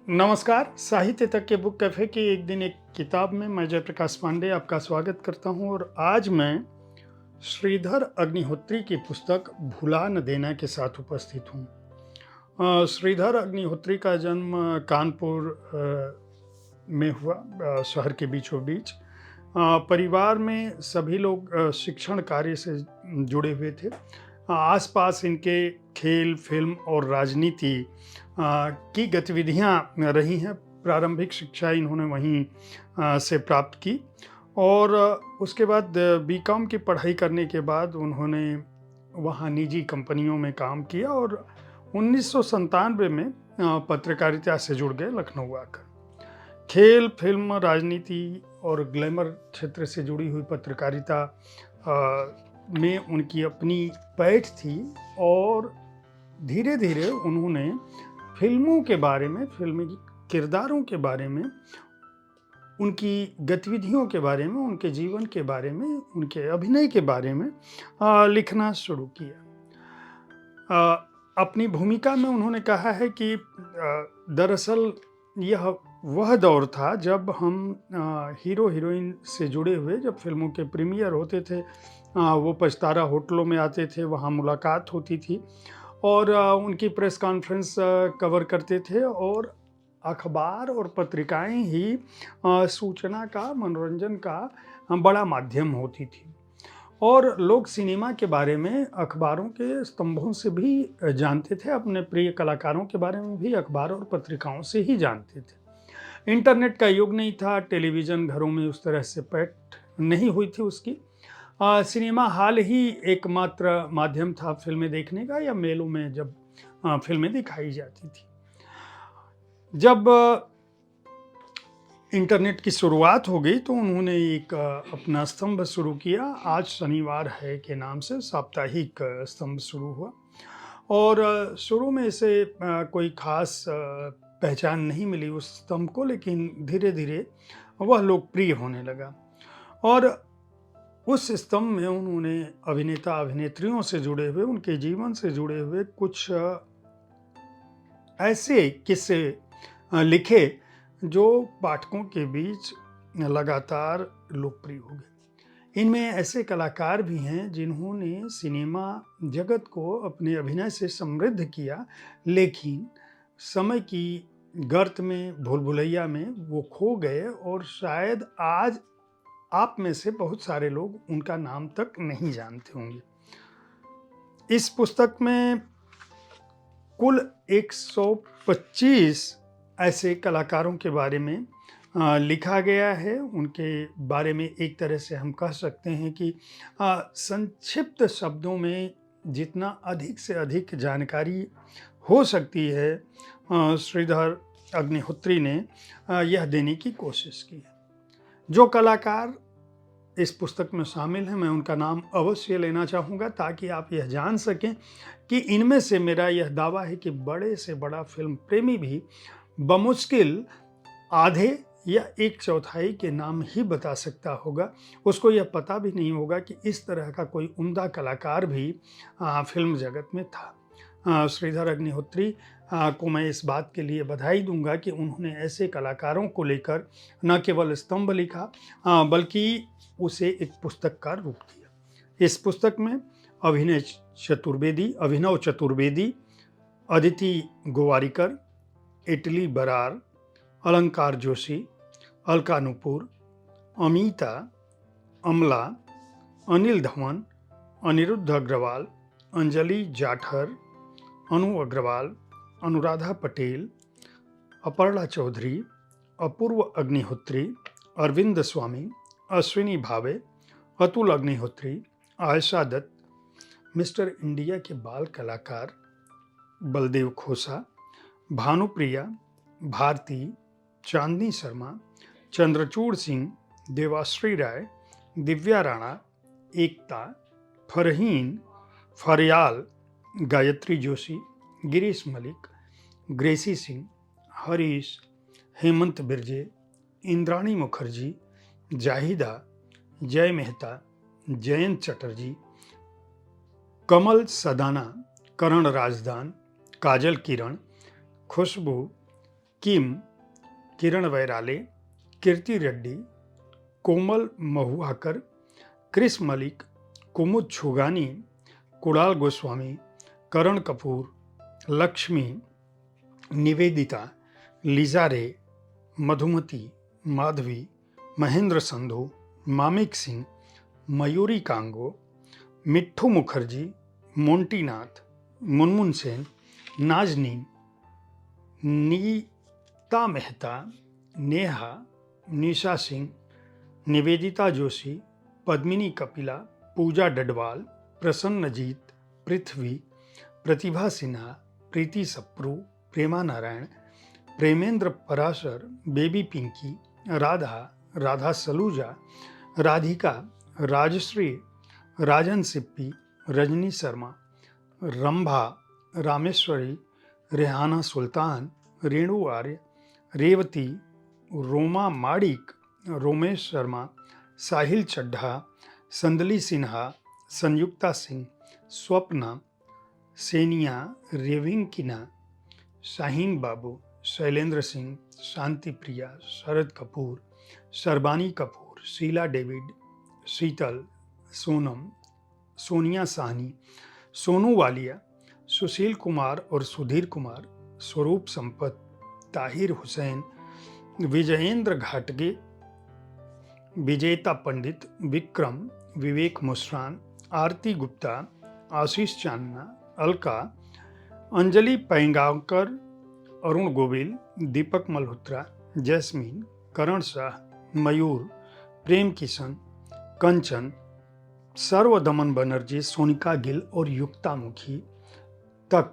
नमस्कार, साहित्य तक के बुक कैफ़े की एक दिन एक किताब में मैं जयप्रकाश पांडे आपका स्वागत करता हूँ और आज मैं श्रीधर अग्निहोत्री की पुस्तक भुला न देना के साथ उपस्थित हूँ। श्रीधर अग्निहोत्री का जन्म कानपुर में हुआ, शहर के बीचों बीच। परिवार में सभी लोग शिक्षण कार्य से जुड़े हुए थे। आसपास इनके खेल, फिल्म और राजनीति की गतिविधियां रही हैं। प्रारंभिक शिक्षा इन्होंने वहीं से प्राप्त की और उसके बाद बीकॉम की पढ़ाई करने के बाद उन्होंने वहाँ निजी कंपनियों में काम किया और 1997 में पत्रकारिता से जुड़ गए लखनऊ आकर। खेल, फिल्म, राजनीति और ग्लैमर क्षेत्र से जुड़ी हुई पत्रकारिता में उनकी अपनी पैठ थी और धीरे धीरे उन्होंने फिल्मों के बारे में, फिल्मी किरदारों के बारे में, उनकी गतिविधियों के बारे में, उनके जीवन के बारे में, उनके अभिनय के बारे में लिखना शुरू किया। अपनी भूमिका में उन्होंने कहा है कि दरअसल यह वह दौर था जब हम हीरो हीरोइन से जुड़े हुए, जब फिल्मों के प्रीमियर होते थे, वो पंचतारा होटलों में आते थे, वहाँ मुलाकात होती थी और उनकी प्रेस कॉन्फ्रेंस कवर करते थे और अखबार और पत्रिकाएं ही सूचना का, मनोरंजन का बड़ा माध्यम होती थी और लोग सिनेमा के बारे में अखबारों के स्तंभों से भी जानते थे, अपने प्रिय कलाकारों के बारे में भी अखबार और पत्रिकाओं से ही जानते थे। इंटरनेट का युग नहीं था, टेलीविज़न घरों में उस तरह से पैठ नहीं हुई थी उसकी। सिनेमा हाल ही एकमात्र माध्यम था फिल्में देखने का, या मेलों में जब फिल्में दिखाई जाती थी। जब इंटरनेट की शुरुआत हो गई तो उन्होंने एक अपना स्तंभ शुरू किया, आज शनिवार है के नाम से साप्ताहिक स्तंभ शुरू हुआ और शुरू में इसे कोई खास पहचान नहीं मिली उस स्तंभ को, लेकिन धीरे धीरे वह लोकप्रिय होने लगा और उस स्तंभ में उन्होंने अभिनेता अभिनेत्रियों से जुड़े हुए, उनके जीवन से जुड़े हुए कुछ ऐसे किस्से लिखे जो पाठकों के बीच लगातार लोकप्रिय हो गए। इनमें ऐसे कलाकार भी हैं जिन्होंने सिनेमा जगत को अपने अभिनय से समृद्ध किया, लेकिन समय की गर्त में, भूल भुलैया में वो खो गए और शायद आज आप में से बहुत सारे लोग उनका नाम तक नहीं जानते होंगे। इस पुस्तक में कुल 125 ऐसे कलाकारों के बारे में लिखा गया है। उनके बारे में एक तरह से हम कह सकते हैं कि संक्षिप्त शब्दों में जितना अधिक से अधिक जानकारी हो सकती है, श्रीधर अग्निहोत्री ने यह देने की कोशिश की है। जो कलाकार इस पुस्तक में शामिल हैं, मैं उनका नाम अवश्य लेना चाहूँगा ताकि आप यह जान सकें कि इनमें से मेरा यह दावा है कि बड़े से बड़ा फिल्म प्रेमी भी बमुश्किल आधे या 1/4 के नाम ही बता सकता होगा। उसको यह पता भी नहीं होगा कि इस तरह का कोई उम्दा कलाकार भी फिल्म जगत में था। श्रीधर अग्निहोत्री को मैं इस बात के लिए बधाई दूंगा कि उन्होंने ऐसे कलाकारों को लेकर न केवल स्तंभ लिखा बल्कि उसे एक पुस्तक का रूप दिया। इस पुस्तक में अभिनव चतुर्वेदी, अदिति गोवारिकर, इटली बरार, अलंकार जोशी, अलका नूपुर, अमीता, अमला, अनिल धवन, अनिरुद्ध अग्रवाल, अंजलि जाठर, अनु अग्रवाल, अनुराधा पटेल, अपर्णा चौधरी, अपूर्व अग्निहोत्री, अरविंद स्वामी, अश्विनी भावे, अतुल अग्निहोत्री, आयशा दत्त, मिस्टर इंडिया के बाल कलाकार बलदेव खोसा, भानुप्रिया, भारती, चांदनी शर्मा, चंद्रचूड़ सिंह, देवाश्री राय, दिव्या राणा, एकता, फरहीन, फरयाल, गायत्री जोशी, गिरीश मलिक, ग्रेसी सिंह, हरीश, हेमंत बिरजे, इंद्राणी मुखर्जी, जाहिदा, जय मेहता, जयंत चटर्जी, कमल सदाना, करण राजदान, काजल किरण, खुशबू, किम, किरण वैराले, कीर्ति रेड्डी, कोमल महुआकर, क्रिस मलिक, कुमुद छुगानी, कुणाल गोस्वामी, करण कपूर, लक्ष्मी, निवेदिता, लीजा रे, मधुमती, माधवी, महेंद्र संधू, मामिक सिंह, मयूरी कांगो, मिट्ठू मुखर्जी, मोंटी नाथ, मुनमुन सेन, नाजनीन, नीता मेहता, नेहा, निशा सिंह, निवेदिता जोशी, पद्मिनी कपिला, पूजा डडवाल, प्रसन्नजीत, पृथ्वी, प्रतिभा सिन्हा, प्रीति सप्रू, प्रेमा नारायण, प्रेमेंद्र पराशर, बेबी पिंकी, राधा, राधा सलूजा, राधिका, राजश्री, राजन सिप्पी, रजनी शर्मा, रंभा, रामेश्वरी, रेहाना सुल्तान, रेणु आर्य, रेवती, रोमा माडिक, रोमेश शर्मा, साहिल चड्ढा, संदली सिन्हा, संयुक्ता सिंह, स्वप्ना, सेनिया, रेविंकिना, शाहीन बाबू, शैलेंद्र सिंह, शांति प्रिया, शरद कपूर, शर्बानी कपूर, शीला डेविड, शीतल, सोनम, सोनिया साहनी, सोनू वालिया, सुशील कुमार और सुधीर कुमार, स्वरूप संपत, ताहिर हुसैन, विजयेंद्र घाटगे, विजेता पंडित, विक्रम, विवेक मुस्रान, आरती गुप्ता, आशीष चांदना, अलका, अंजलि पैंगावकर, अरुण गोविल, दीपक मल्होत्रा, जैस्मीन, करण शाह, मयूर, प्रेम किशन, कंचन, सर्वदमन बनर्जी, सोनिका गिल और युक्ता मुखी तक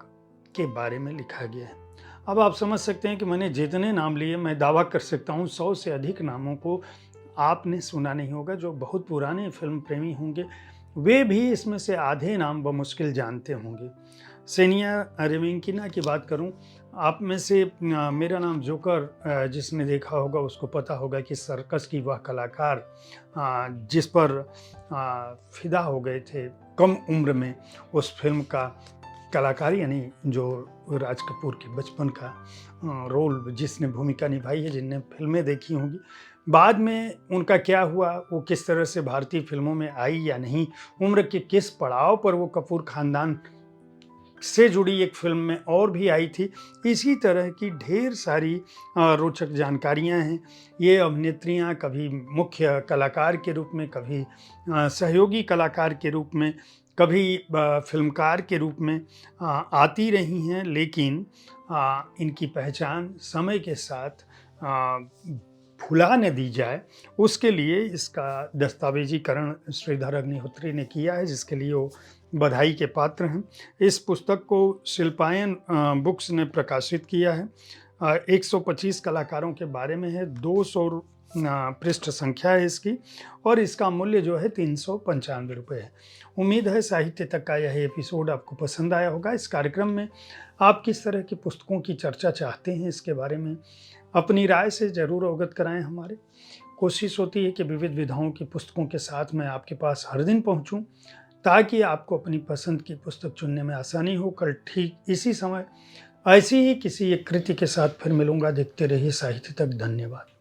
के बारे में लिखा गया है। अब आप समझ सकते हैं कि मैंने जितने नाम लिए, मैं दावा कर सकता हूँ 100 से अधिक नामों को आपने सुना नहीं होगा। जो बहुत पुराने फिल्म प्रेमी होंगे वे भी इसमें से आधे नाम बमुश्किल जानते होंगे। सेनिया रेविंकिना की बात करूं, आप में से मेरा नाम जोकर जिसने देखा होगा उसको पता होगा कि सर्कस की वह कलाकार जिस पर फिदा हो गए थे कम उम्र में, उस फिल्म का कलाकार यानी जो राज कपूर के बचपन का रोल जिसने भूमिका निभाई है, जिनने फिल्में देखी होंगी, बाद में उनका क्या हुआ, वो किस तरह से भारतीय फिल्मों में आई या नहीं, उम्र के किस पड़ाव पर वो कपूर खानदान से जुड़ी एक फिल्म में और भी आई थी, इसी तरह की ढेर सारी रोचक जानकारियां हैं। ये अभिनेत्रियां कभी मुख्य कलाकार के रूप में, कभी सहयोगी कलाकार के रूप में, कभी फिल्मकार के रूप में आती रही हैं, लेकिन इनकी पहचान समय के साथ भुला न दी जाए, उसके लिए इसका दस्तावेजीकरण श्रीधर अग्निहोत्री ने किया है, जिसके लिए वो बधाई के पात्र हैं। इस पुस्तक को शिल्पायन बुक्स ने प्रकाशित किया है। 125 कलाकारों के बारे में है, 200 पृष्ठ संख्या है इसकी, और इसका मूल्य जो है 395 रुपये है। उम्मीद है साहित्य तक का यह एपिसोड आपको पसंद आया होगा। इस कार्यक्रम में आप किस तरह की पुस्तकों की चर्चा चाहते हैं, इसके बारे में अपनी राय से ज़रूर अवगत कराएं। हमारे कोशिश होती है कि विविध विधाओं की पुस्तकों के साथ मैं आपके पास हर दिन पहुंचूं, ताकि आपको अपनी पसंद की पुस्तक चुनने में आसानी हो। कल ठीक इसी समय ऐसी ही किसी एक कृति के साथ फिर मिलूंगा। देखते रहिए साहित्य तक। धन्यवाद।